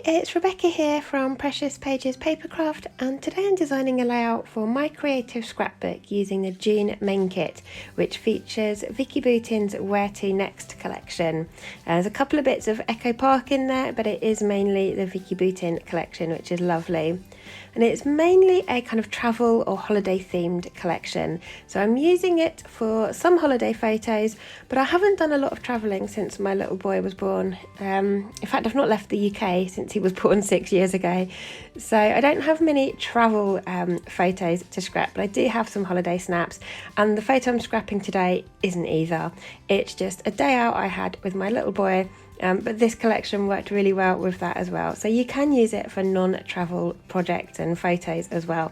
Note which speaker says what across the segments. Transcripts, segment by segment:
Speaker 1: it's Rebecca here from Precious Pages Papercraft, and today I'm designing a layout for my creative scrapbook using the June main kit, which features Vicki Boutin's Where to Next collection. There's a couple of bits of Echo Park in there, but it is mainly the Vicki Boutin collection, which is lovely. And it's mainly a kind of travel or holiday themed collection. So I'm using it for some holiday photos, but I haven't done a lot of travelling since my little boy was born. In fact, I've not left the UK since he was born 6 years ago. So I don't have many travel photos to scrap, but I do have some holiday snaps. And the photo I'm scrapping today isn't either. It's just a day out I had with my little boy. But this collection worked really well with that as well. So you can use it for non-travel projects and photos as well.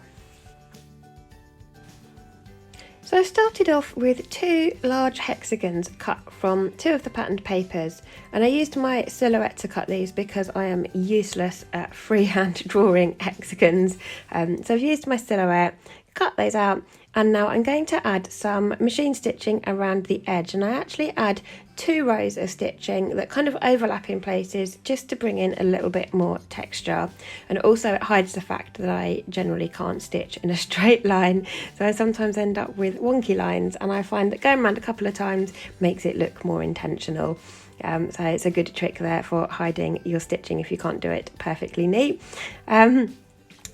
Speaker 1: So I started off with two large hexagons cut from two of the patterned papers, and I used my silhouette to cut these because I am useless at freehand drawing hexagons. So I've used my silhouette, cut those out, and now I'm going to add some machine stitching around the edge, and I actually add 2 rows of stitching that kind of overlap in places just to bring in a little bit more texture, and also it hides the fact that I generally can't stitch in a straight line, so I sometimes end up with wonky lines, and I find that going around a couple of times makes it look more intentional. So it's a good trick there for hiding your stitching if you can't do it perfectly neat.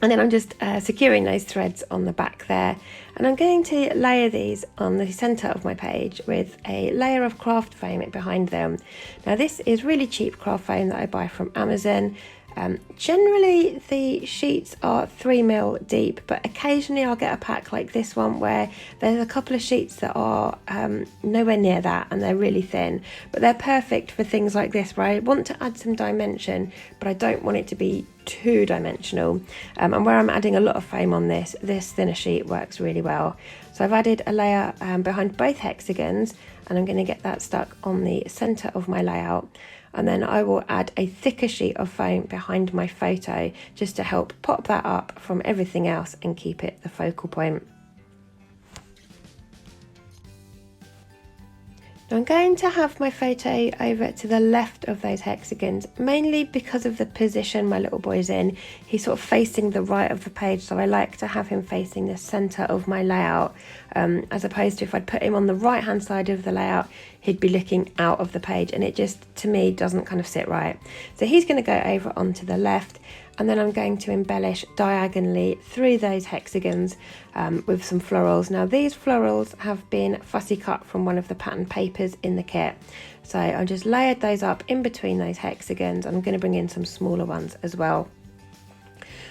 Speaker 1: And then I'm just securing those threads on the back there, and I'm going to layer these on the centre of my page with a layer of craft foam behind them. Now this is really cheap craft foam that I buy from Amazon. Generally the sheets are 3mm deep, but occasionally I'll get a pack like this one where there's a couple of sheets that are nowhere near that and they're really thin, but they're perfect for things like this where I want to add some dimension but I don't want it to be too dimensional, and where I'm adding a lot of foam on this thinner sheet works really well. So I've added a layer behind both hexagons, and I'm going to get that stuck on the centre of my layout. And then I will add a thicker sheet of foam behind my photo just to help pop that up from everything else and keep it the focal point. Now I'm going to have my photo over to the left of those hexagons, mainly because of the position my little boy's in. He's sort of facing the right of the page, so I like to have him facing the centre of my layout, as opposed to if I'd put him on the right hand side of the layout, he'd be looking out of the page, and it just, to me, doesn't kind of sit right. So he's going to go over onto the left, and then I'm going to embellish diagonally through those hexagons with some florals. Now these florals have been fussy cut from one of the patterned papers in the kit. So I just layered those up in between those hexagons, and I'm going to bring in some smaller ones as well.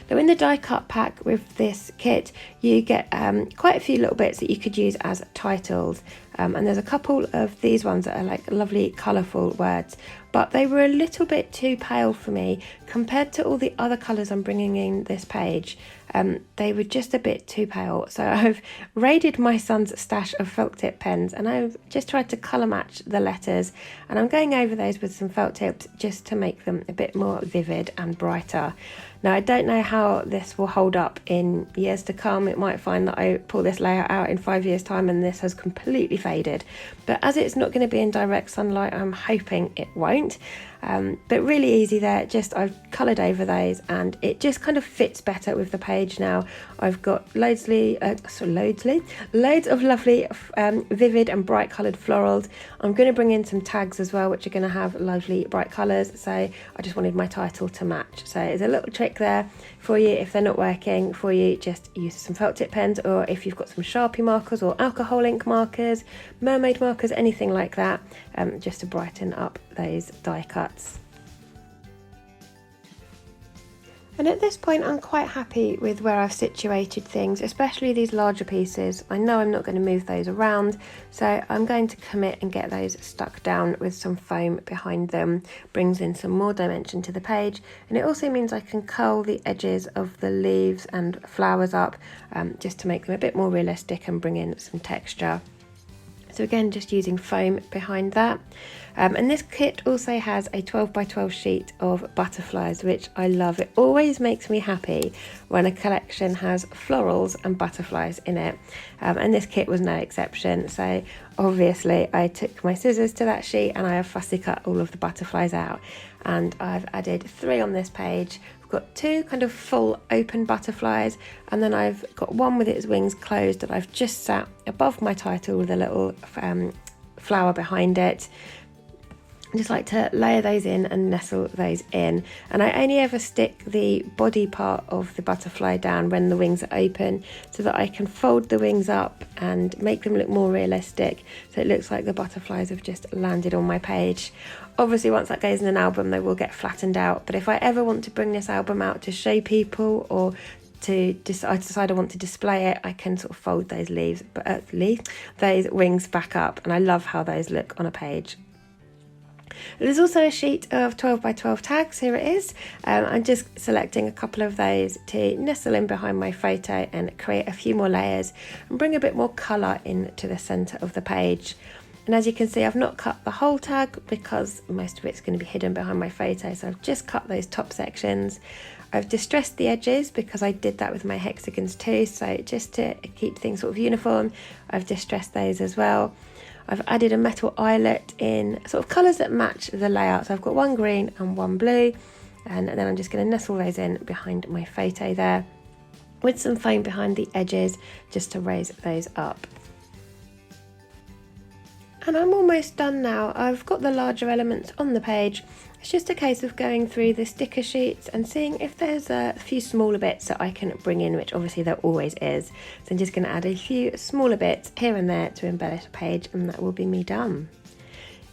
Speaker 1: Now in the die cut pack with this kit you get quite a few little bits that you could use as titles, and there's a couple of these ones that are like lovely colourful words, but they were a little bit too pale for me compared to all the other colours I'm bringing in this page. They were just a bit too pale, so I've raided my son's stash of felt tip pens and I've just tried to colour match the letters, and I'm going over those with some felt tips just to make them a bit more vivid and brighter. Now I don't know how this will hold up in years to come. It might find that I pull this layout out in 5 years time and this has completely faded, but as it's not going to be in direct sunlight, I'm hoping it won't. But really easy there, just I've coloured over those and it just kind of fits better with the page now. I've got loads of lovely vivid and bright coloured florals. I'm going to bring in some tags as well, which are going to have lovely bright colours, so I just wanted my title to match. So it's a little trick there for you. If they're not working for you, just use some felt tip pens, or if you've got some Sharpie markers or alcohol ink markers, mermaid markers, anything like that, just to brighten up those die cuts. And at this point I'm quite happy with where I've situated things, especially these larger pieces. I know I'm not going to move those around, so I'm going to commit and get those stuck down with some foam behind them. Brings in some more dimension to the page, and it also means I can curl the edges of the leaves and flowers up, just to make them a bit more realistic and bring in some texture. So again, just using foam behind that. And this kit also has a 12 by 12 sheet of butterflies, which I love. It always makes me happy when a collection has florals and butterflies in it. And this kit was no exception. So obviously I took my scissors to that sheet and I have fussy cut all of the butterflies out. And I've added 3 on this page. I've got 2 kind of full open butterflies, and then I've got one with its wings closed that I've just sat above my title with a little flower behind it. I just like to layer those in and nestle those in, and I only ever stick the body part of the butterfly down when the wings are open, so that I can fold the wings up and make them look more realistic, so it looks like the butterflies have just landed on my page. Obviously once that goes in an album they will get flattened out, but if I ever want to bring this album out to show people, or I decide I want to display it, I can sort of fold those those wings back up, and I love how those look on a page. There's also a sheet of 12 by 12 tags. Here it is. I'm just selecting a couple of those to nestle in behind my photo and create a few more layers and bring a bit more colour into the centre of the page. And as you can see, I've not cut the whole tag because most of it's going to be hidden behind my photo, so I've just cut those top sections. I've distressed the edges because I did that with my hexagons too, so just to keep things sort of uniform, I've distressed those as well. I've added a metal eyelet in sort of colours that match the layout. So I've got one green and one blue, and then I'm just going to nestle those in behind my photo there with some foam behind the edges just to raise those up. And I'm almost done now. I've got the larger elements on the page. It's just a case of going through the sticker sheets and seeing if there's a few smaller bits that I can bring in, which obviously there always is. So I'm just going to add a few smaller bits here and there to embellish a page, and that will be me done.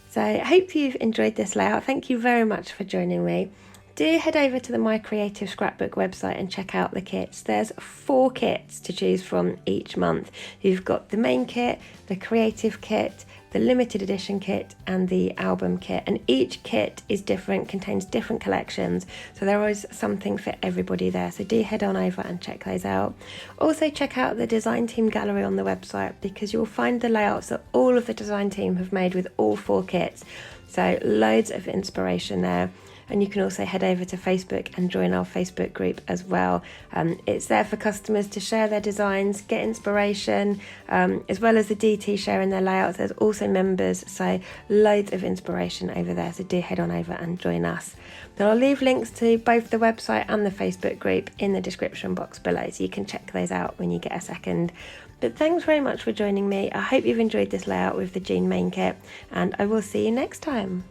Speaker 1: So I hope you've enjoyed this layout. Thank you very much for joining me. Do head over to the My Creative Scrapbook website and check out the kits. There's 4 kits to choose from each month. You've got the main kit, the creative kit, the limited edition kit and the album kit, and each kit is different, contains different collections, so there is something for everybody there, so do head on over and check those out. Also check out the design team gallery on the website, because you'll find the layouts that all of the design team have made with all 4 kits, so loads of inspiration there. And you can also head over to Facebook and join our Facebook group as well. It's there for customers to share their designs, get inspiration, as well as the DT sharing their layouts. There's also members, so loads of inspiration over there. So do head on over and join us. Then I'll leave links to both the website and the Facebook group in the description box below, so you can check those out when you get a second. But thanks very much for joining me. I hope you've enjoyed this layout with the jean main kit, and I will see you next time.